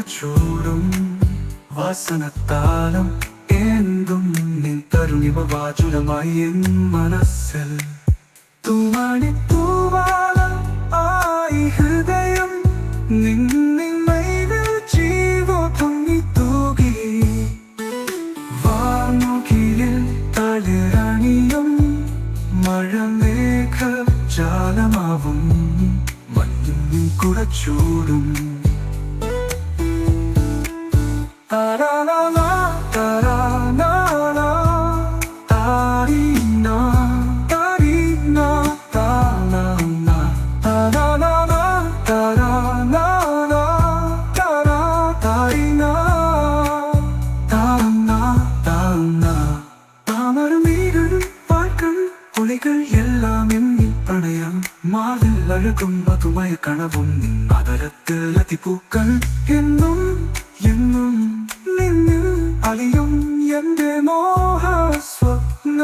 കുടച്ചൂടും വാസനത്താലം എന്തും നിൻ തരുണിമ വാചുലമായി എൻ മനസ്സിൽ തൂവാളം ആയി ഹൃദയം നിന്നിൽ ജീവോ പൊങ്ങി തൂകി വാർമുകിലിൽ തളിരണിയും മഴമേഘ ജാലമാവും മഞ്ഞിൻ കുടച്ചൂടും താരാനാ താരാനാ താരീനാ താരീനാ താരാനാ താരാനാ താരാനാ താരാ താരീനാ താരാനാ താരാനാ താമരമീകളും പാൽക്കൾ ഒളികൾ എല്ലാം എന്നിൽ പ്രണയം മാറിൽ അഴകും മധുമയ കണവും നിൻ അതരത്തിൽ അതിപൂക്കൾ എന്നും എന്നും നിന്നിൽ അലിയും എന്റെ മോഹ സ്വപ്ന